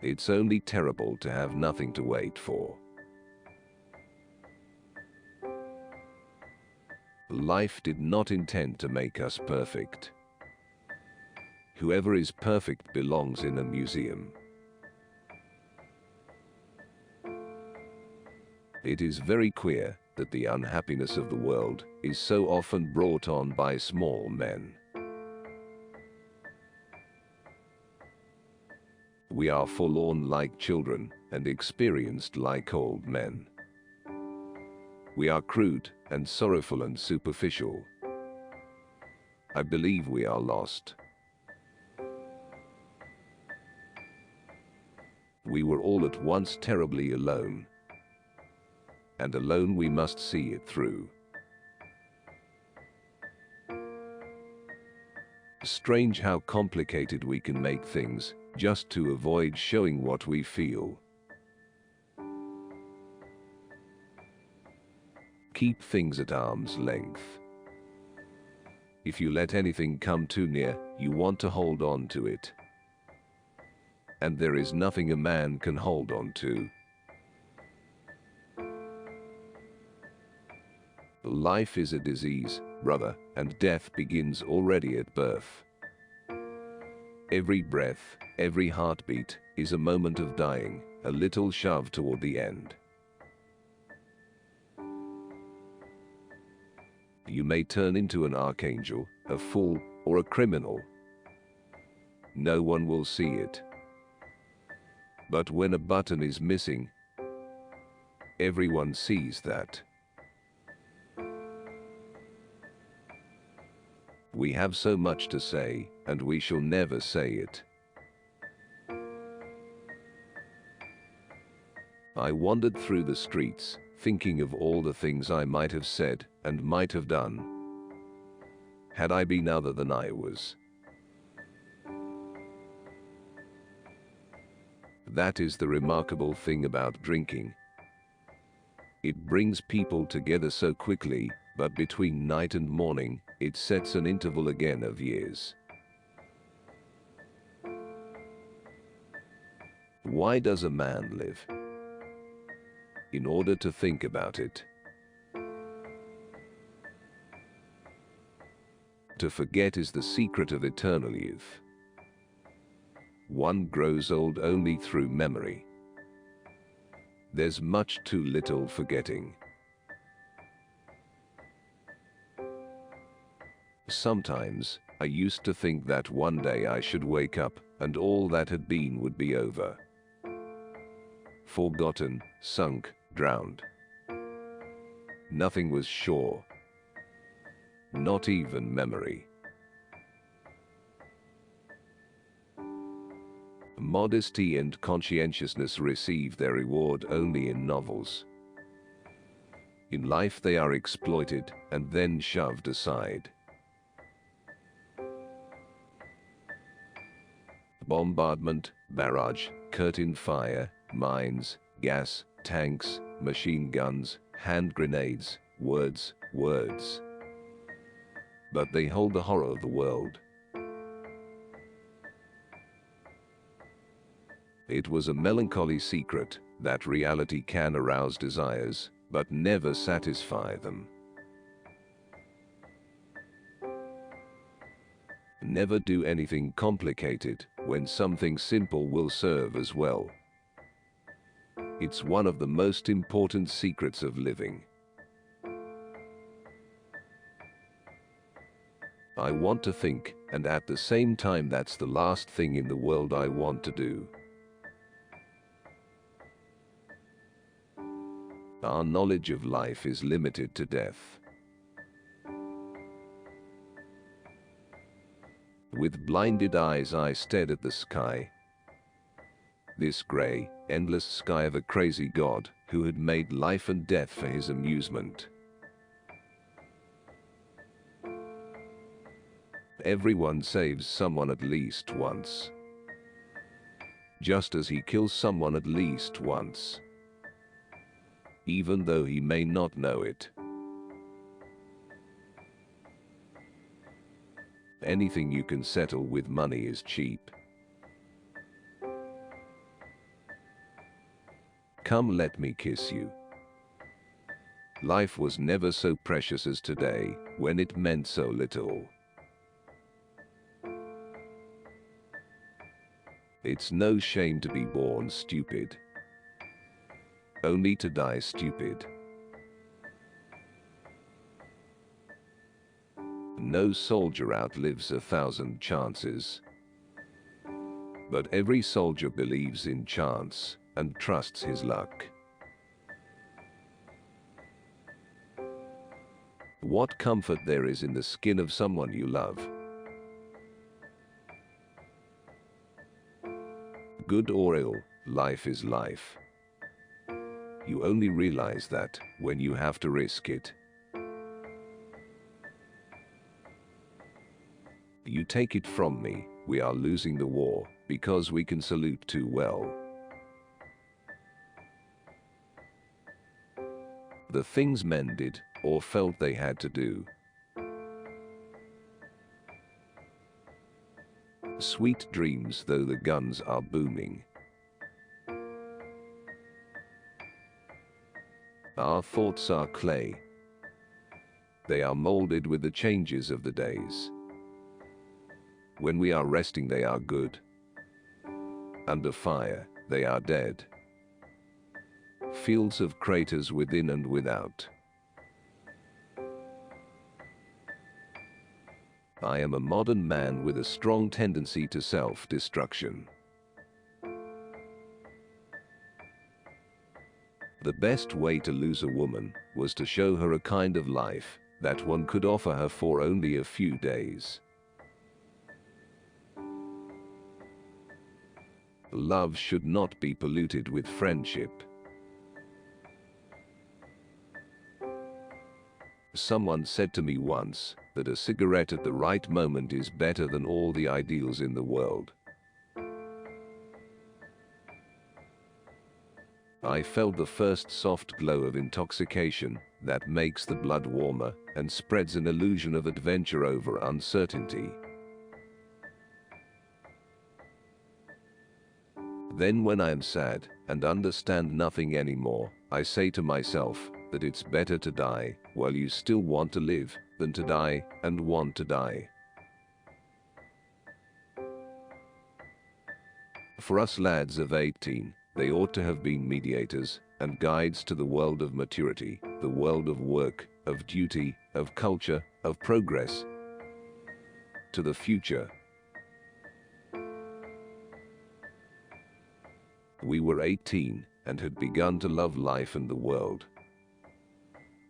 It's only terrible to have nothing to wait for. Life did not intend to make us perfect. Whoever is perfect belongs in a museum. It is very clear that the unhappiness of the world is so often brought on by small men. We are forlorn like children and experienced like old men. We are crude and sorrowful and superficial. I believe we are lost. We were all at once terribly alone. And alone we must see it through. Strange how complicated we can make things just to avoid showing what we feel. Keep things at arm's length. If you let anything come too near, you want to hold on to it. And there is nothing a man can hold on to. Life is a disease, brother, and death begins already at birth. Every breath, every heartbeat is a moment of dying, a little shove toward the end. You may turn into an archangel, a fool, or a criminal. No one will see it. But when a button is missing, everyone sees that. We have so much to say, and we shall never say it. I wandered through the streets, thinking of all the things I might have said and might have done, had I been other than I was. That is the remarkable thing about drinking. It brings people together so quickly, but between night and morning, it sets an interval again of years. Why does a man live? In order to think about it. To forget is the secret of eternal youth. One grows old only through memory. There's much too little forgetting. Sometimes, I used to think that one day I should wake up and all that had been would be over. Forgotten, sunk, drowned. Nothing was sure. Not even memory. Modesty and conscientiousness receive their reward only in novels. In life they are exploited and then shoved aside. Bombardment, barrage, curtain fire, mines, gas, tanks, machine guns, hand grenades, words, words. But they hold the horror of the world. It was a melancholy secret that reality can arouse desires, but never satisfy them. Never do anything complicated when something simple will serve as well. It's one of the most important secrets of living. I want to think, and at the same time that's the last thing in the world I want to do. Our knowledge of life is limited to death. With blinded eyes I stared at the sky. This gray, endless sky of a crazy God who had made life and death for his amusement. Everyone saves someone at least once. Just as he kills someone at least once. Even though he may not know it. Anything you can settle with money is cheap. Come, let me kiss you. Life was never so precious as today, when it meant so little. It's no shame to be born stupid, only to die stupid. No soldier outlives 1,000 chances, but every soldier believes in chance and trusts his luck. What comfort there is in the skin of someone you love. Good or ill, life is life. You only realize that when you have to risk it. You take it from me, we are losing the war because we can salute too well. The things men did or felt they had to do. Sweet dreams though the guns are booming. Our thoughts are clay. They are molded with the changes of the days. When we are resting they are good. Under fire, they are dead. Fields of craters within and without. I am a modern man with a strong tendency to self-destruction. The best way to lose a woman was to show her a kind of life that one could offer her for only a few days. Love should not be polluted with friendship. Someone said to me once that a cigarette at the right moment is better than all the ideals in the world. I felt the first soft glow of intoxication that makes the blood warmer and spreads an illusion of adventure over uncertainty. Then when I am sad and understand nothing anymore, I say to myself that it's better to die while you still want to live than to die and want to die. For us lads of 18, they ought to have been mediators and guides to the world of maturity, the world of work, of duty, of culture, of progress, to the future. We were 18 and had begun to love life and the world.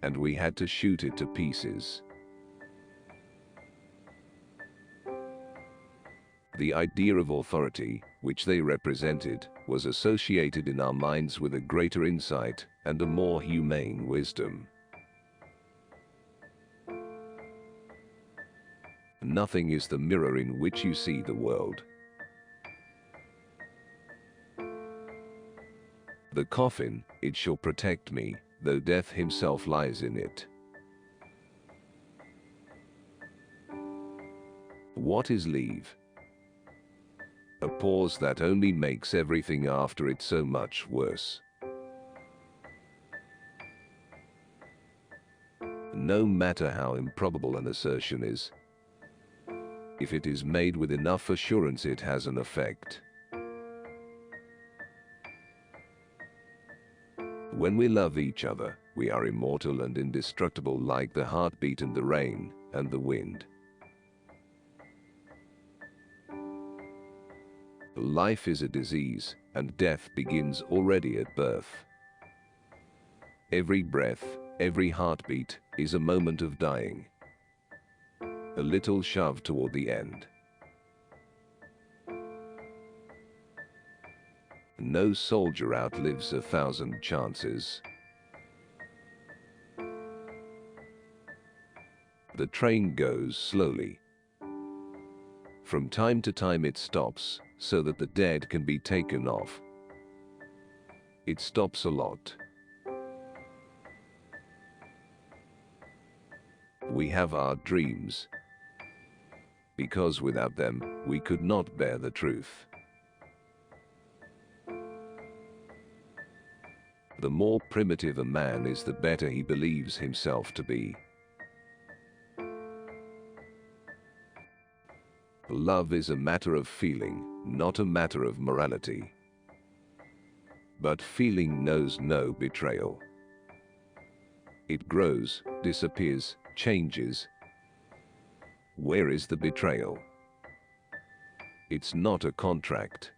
And we had to shoot it to pieces. The idea of authority, which they represented, was associated in our minds with a greater insight and a more humane wisdom. Nothing is the mirror in which you see the world. The coffin, it shall protect me, though death himself lies in it. What is leave? A pause that only makes everything after it so much worse. No matter how improbable an assertion is, if it is made with enough assurance it has an effect. When we love each other, we are immortal and indestructible like the heartbeat and the rain and the wind. Life is a disease, and death begins already at birth. Every breath, every heartbeat is a moment of dying. A little shove toward the end. No soldier outlives 1,000 chances. The train goes slowly. From time to time it stops, so that the dead can be taken off. It stops a lot. We have our dreams, because without them, we could not bear the truth. The more primitive a man is, the better he believes himself to be. Love is a matter of feeling, not a matter of morality. But feeling knows no betrayal. It grows, disappears, changes. Where is the betrayal? It's not a contract.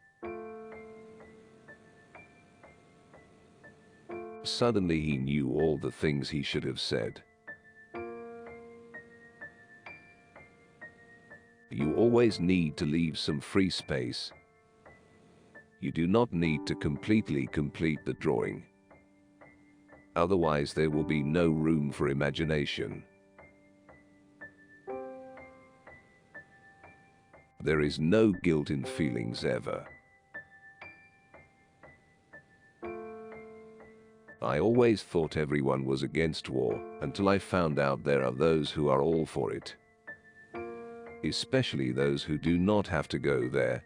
Suddenly he knew all the things he should have said. You always need to leave some free space. You do not need to completely complete the drawing. Otherwise, there will be no room for imagination. There is no guilt in feelings ever. I always thought everyone was against war, until I found out there are those who are all for it. Especially those who do not have to go there.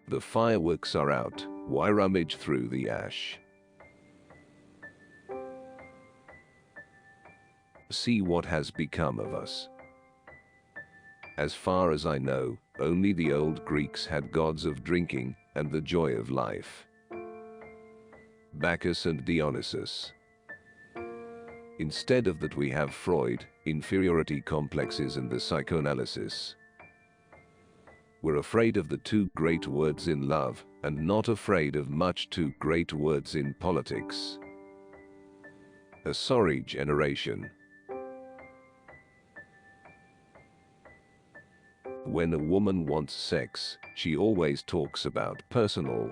The fireworks are out, why rummage through the ash? See what has become of us. As far as I know, only the old Greeks had gods of drinking and the joy of life. Bacchus and Dionysus. Instead of that, we have Freud, inferiority complexes, and the psychoanalysis. We're afraid of the two great words in love, and not afraid of much two great words in politics. A sorry generation. When a woman wants sex, she always talks about personal,